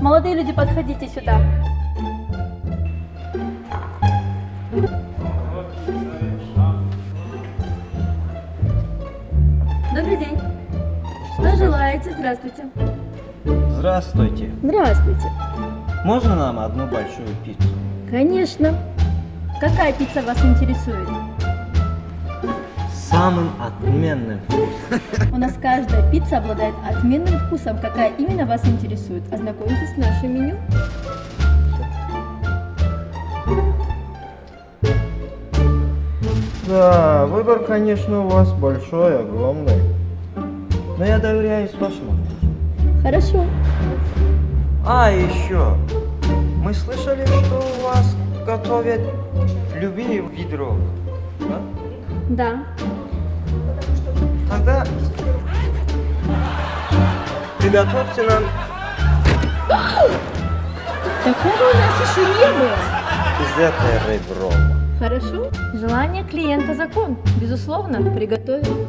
Молодые люди, подходите сюда. Добрый день. Что желаете? Здравствуйте. Здравствуйте. Здравствуйте. Можно нам одну большую пиццу? Конечно. Какая пицца вас интересует? Самым отменным. У нас каждая пицца обладает отменным вкусом. Какая именно вас интересует? Ознакомьтесь с нашим меню. Да, выбор, конечно, у вас большой, огромный. Но я доверяюсь вашему вкусу. Хорошо. А еще, мы слышали, что у вас готовят любые виды роллов, да? Да. Тогда приготовьте нам Такого у нас еще не было. из этой ребро. Хорошо. Желание клиента закон. Безусловно, приготовим.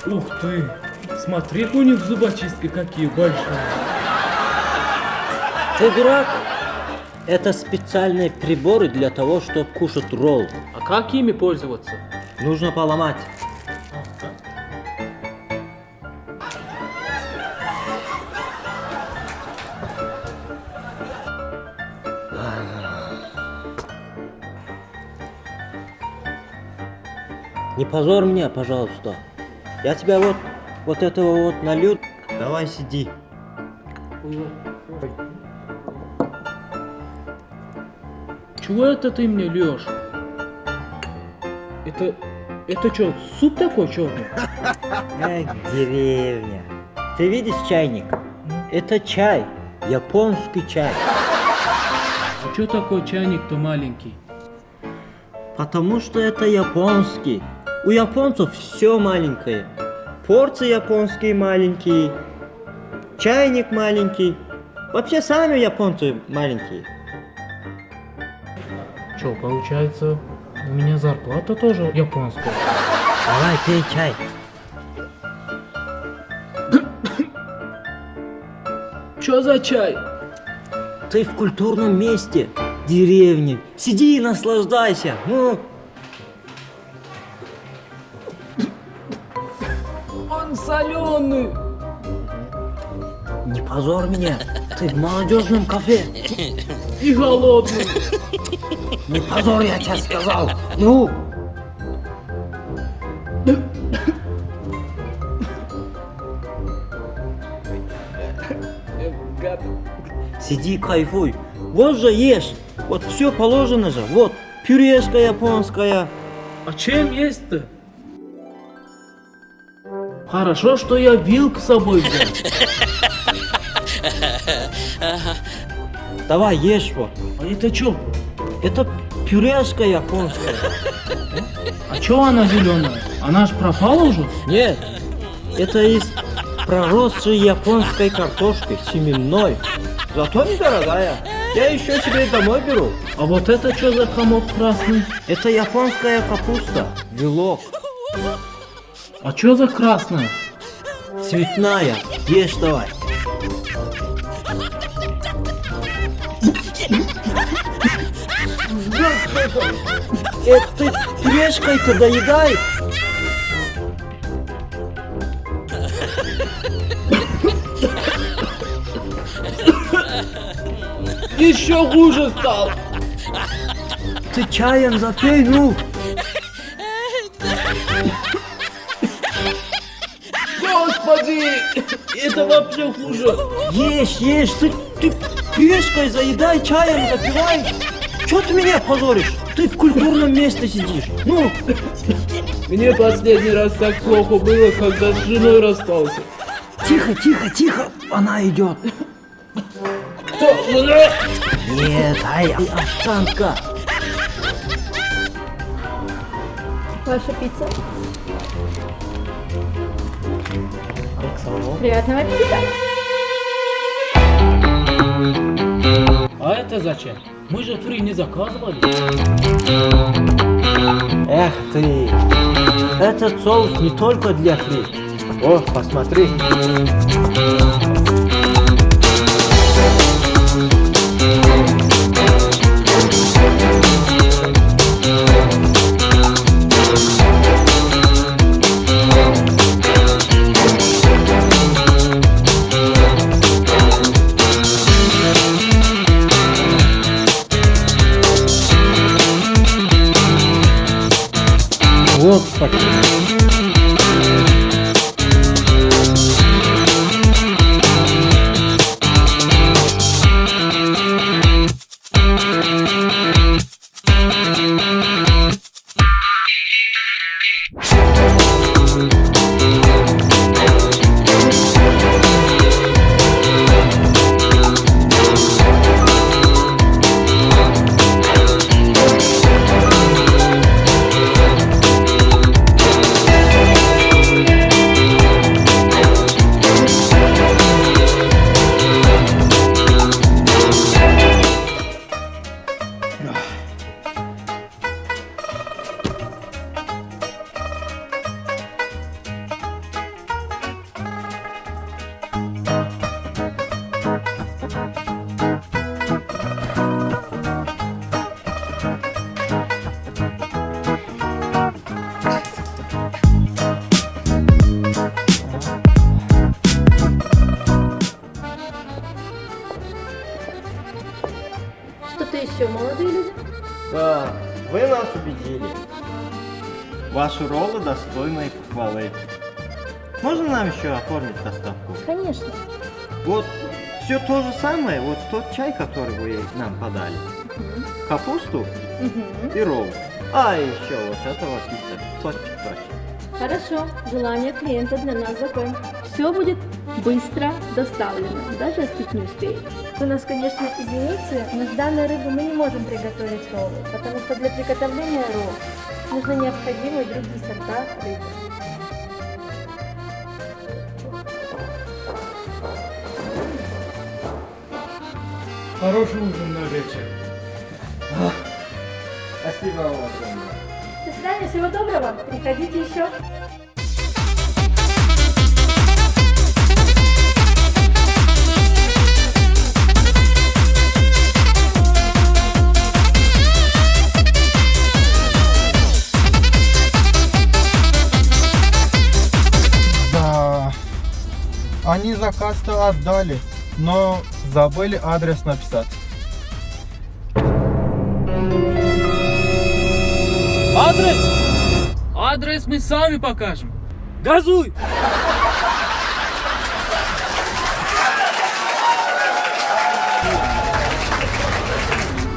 Ух ты! Смотри, у них зубочистки какие большие. Ты дурак? Это специальные приборы для того, чтобы кушать ролл. А как ими пользоваться? Нужно поломать. Не позорь меня, пожалуйста. Я тебя вот этого вот налью. Давай сиди. Чего это ты мне льешь? Это что, суп такой черный? Эх, деревня. Ты видишь чайник? Это чай. Японский чай. А что такой чайник-то маленький? Потому что это японский. У японцев все маленькое. Порции японские маленькие. Чайник маленький. Вообще сами японцы маленькие. Что, получается, у меня зарплата тоже японская? Давай, пей чай. Что за чай? Ты в культурном месте, деревне. Сиди и наслаждайся. Ну, Он соленый. не позорь меня. Ты в молодежном кафе. И голодный. Не позорь, я тебе сказал. Ну, сиди, кайфуй. Вот же ешь. Вот все положено же. Вот пюрешка японская. А чем есть-то? Хорошо, что я вилку с собой взял. Давай, ешь вот. А это что? Это пюрешка японская. А чё она зеленая? Она ж пропала уже? Нет, это из проросшей японской картошки, семенной. Зато недорогая. Я еще себе домой беру. А вот это что за комок красный? Это японская капуста, вилок. А чё за красная? Цветная. Ешь давай. Это пюрешкой-то доедай. Еще хуже стал. Ты чаем запей, ну. Господи, это вообще хуже. Ешь, ты пюрешкой заедай, чаем запивай. Чё ты меня позоришь? Ты в культурном месте сидишь. Ну, Мне последний раз так плохо было, когда с женой расстался. тихо, она идет. Кто? Жена? Нет, овчанка. Ваша пицца. Приятного аппетита. А это зачем? Мы же фри не заказывали. Эх ты. Этот соус не только для фри. О, посмотри. Вот так. Что-то еще, молодые люди? Да, вы нас убедили. Ваши роллы достойны похвалы. Можно нам еще оформить доставку? Конечно. Вот все то же самое, вот тот чай, который вы нам подали. Капусту Мгм. и ролл. А еще вот этого пицца. Точно. Хорошо, желание клиента для нас закон. Все будет быстро доставлено, даже остыть не успеет. Вы нас, конечно, извините, но с данной рыбы мы не можем приготовить роллы, потому что для приготовления ролл нужны необходимые другие сорта рыбы. Хороший ужин на вечер. Спасибо вам огромное. До свидания, всего доброго, приходите еще. Да, они заказ-то отдали, но забыли адрес написать. Адрес? Адрес мы сами покажем. Газуй!